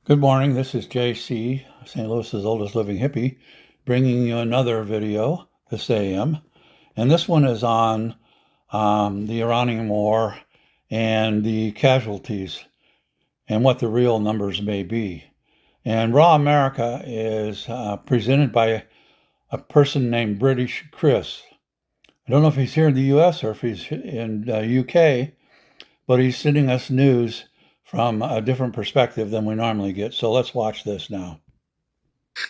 Good morning. This is JC, St. Louis's oldest living hippie, bringing you another video this AM. And this one is on the Iranian war and the casualties and what the real numbers may be. And Raw America is presented by a person named British Chris. I don't know if he's here in the US or if he's in the UK, but he's sending us news from a different perspective than we normally get. So let's watch this now.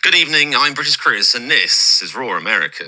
Good evening, I'm British Chris, and this is Raw America.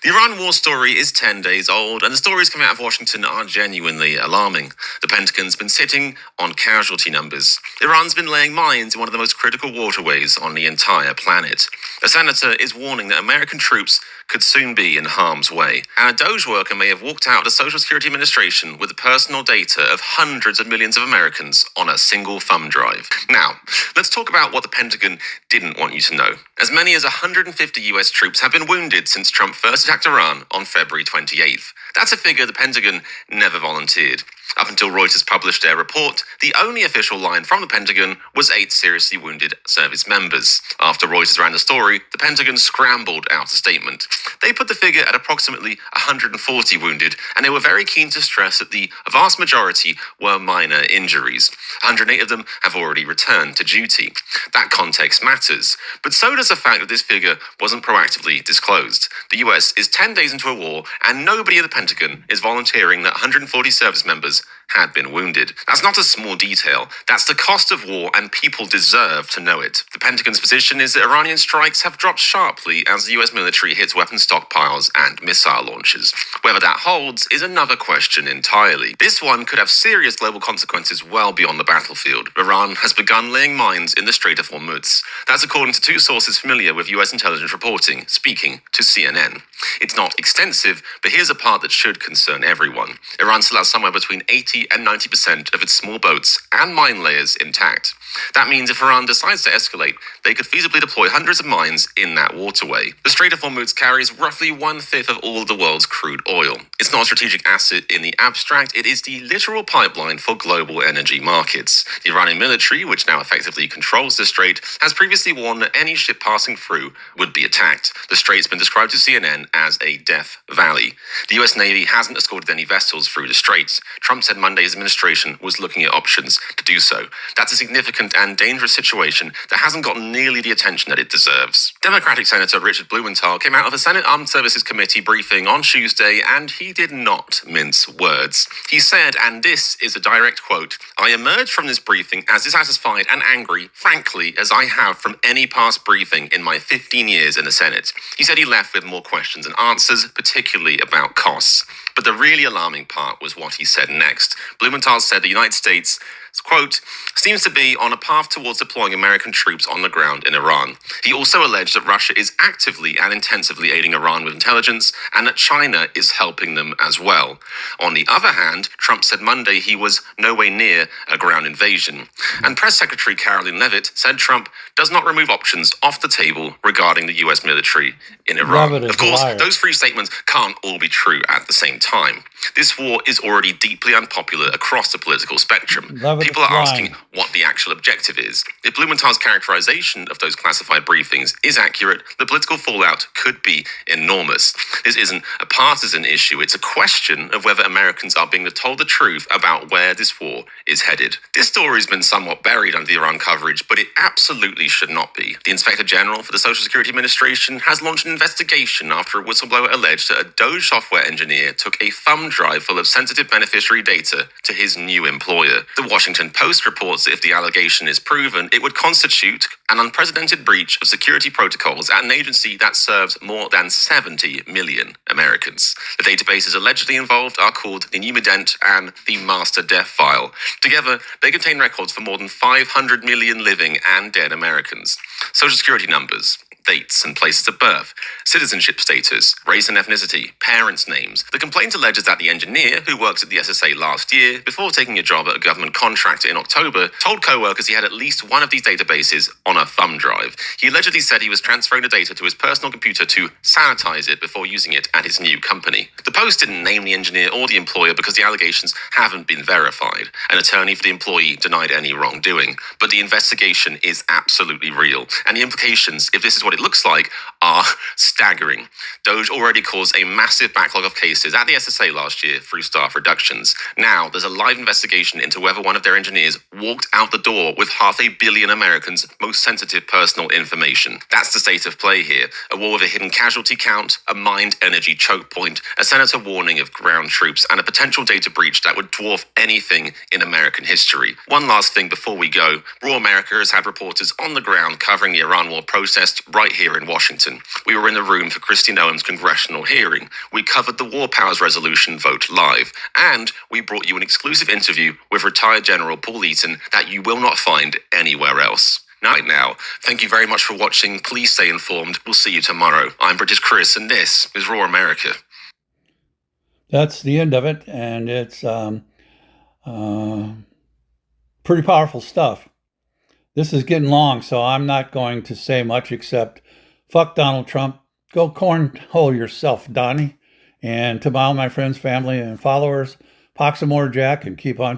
The Iran war story is 10 days old, and the stories coming out of Washington are genuinely alarming. The Pentagon's been sitting on casualty numbers. Iran's been laying mines in one of the most critical waterways on the entire planet. A senator is warning that American troops could soon be in harm's way. And a Doge worker may have walked out of the Social Security Administration with the personal data of hundreds of millions of Americans on a single thumb drive. Now, let's talk about what the Pentagon didn't want you to know. As many as 150 US troops have been wounded since Trump first attacked Iran on February 28th. That's a figure the Pentagon never volunteered. Up until Reuters published their report, the only official line from the Pentagon was 8 seriously wounded service members. After Reuters ran the story, the Pentagon scrambled out a statement. They put the figure at approximately 140 wounded, and they were very keen to stress that the vast majority were minor injuries. 108 of them have already returned to duty. That context matters, but so does the fact that this figure wasn't proactively disclosed. The US is 10 days into a war, and nobody at the Pentagon is volunteering that 140 service members had been wounded. That's not a small detail. That's the cost of war, and people deserve to know it. The Pentagon's position is that Iranian strikes have dropped sharply as the US military hits weapons stockpiles and missile launches. Whether that holds is another question entirely. This one could have serious global consequences well beyond the battlefield. Iran has begun laying mines in the Strait of Hormuz. That's according to 2 sources familiar with US intelligence reporting, speaking to CNN. It's not extensive, but here's a part that should concern everyone. Iran still has somewhere between 80 and 90% of its small boats and mine layers intact. That means if Iran decides to escalate, they could feasibly deploy hundreds of mines in that waterway. The Strait of Hormuz carries roughly 1/5 of all of the world's crude oil. It's not a strategic asset in the abstract, it is the literal pipeline for global energy markets. The Iranian military, which now effectively controls the strait, has previously warned that any ship passing through would be attacked. The strait's been described to CNN as a death valley. The US Navy hasn't escorted any vessels through the straits. Trump said Monday's administration was looking at options to do so. That's a significant and dangerous situation that hasn't gotten nearly the attention that it deserves. Democratic Senator Richard Blumenthal came out of the Senate Armed Services Committee briefing on Tuesday, and he did not mince words. He said, and this is a direct quote, "I emerged from this briefing as dissatisfied and angry, frankly, as I have from any past briefing in my 15 years in the Senate." He said he left with more questions than answers, particularly about costs. But the really alarming part was what he said next. Blumenthal said the United States, quote, seems to be on a path towards deploying American troops on the ground in Iran. He also alleged that Russia is actively and intensively aiding Iran with intelligence and that China is helping them as well. On the other hand, Trump said Monday he was no way near a ground invasion. And Press Secretary Caroline Leavitt said Trump does not remove options off the table regarding the US military in Iran. Of course, those 3 statements can't all be true at the same time. This war is already deeply unpopular across the political spectrum. People are asking what the actual objective is. If Blumenthal's characterization of those classified briefings is accurate, the political fallout could be enormous. This isn't a partisan issue, it's a question of whether Americans are being told the truth about where this war is headed. This story has been somewhat buried under the Iran coverage, but it absolutely should not be. The Inspector General for the Social Security Administration has launched an investigation after a whistleblower alleged that a Doge software engineer took a thumb drive full of sensitive beneficiary data to his new employer. The Washington Post reports that if the allegation is proven, it would constitute an unprecedented breach of security protocols at an agency that serves more than 70 million Americans. The databases allegedly involved are called the Numident and the Master Death File. Together, they contain records for more than 500 million living and dead Americans. Social Security numbers, dates and places of birth, citizenship status, race and ethnicity, parents' names. The complaint alleges that the engineer, who worked at the SSA last year, before taking a job at a government contractor in October, told co-workers he had at least one of these databases on a thumb drive. He allegedly said he was transferring the data to his personal computer to sanitize it before using it at his new company. The Post didn't name the engineer or the employer because the allegations haven't been verified. An attorney for the employee denied any wrongdoing. But the investigation is absolutely real, and the implications, if this is what it looks like, are staggering. Doge already caused a massive backlog of cases at the SSA last year through staff reductions. Now, there's a live investigation into whether one of their engineers walked out the door with 500 million Americans' most sensitive personal information. That's the state of play here. A war with a hidden casualty count, a mined energy choke point, a senator warning of ground troops, and a potential data breach that would dwarf anything in American history. One last thing before we go. Raw America has had reporters on the ground covering the Iran war protest right here in Washington. We were in the room for Kristi Noem's congressional hearing. We covered the War Powers Resolution vote live, and we brought you an exclusive interview with retired General Paul Eaton that you will not find anywhere else. Right now, thank you very much for watching. Please stay informed. We'll see you tomorrow. I'm British Chris, and this is Raw America. That's the end of it, and it's pretty powerful stuff. This is getting long, so I'm not going to say much except fuck Donald Trump. Go cornhole yourself, Donnie. And to all my friends, family, and followers, pox some more, Jack, and keep on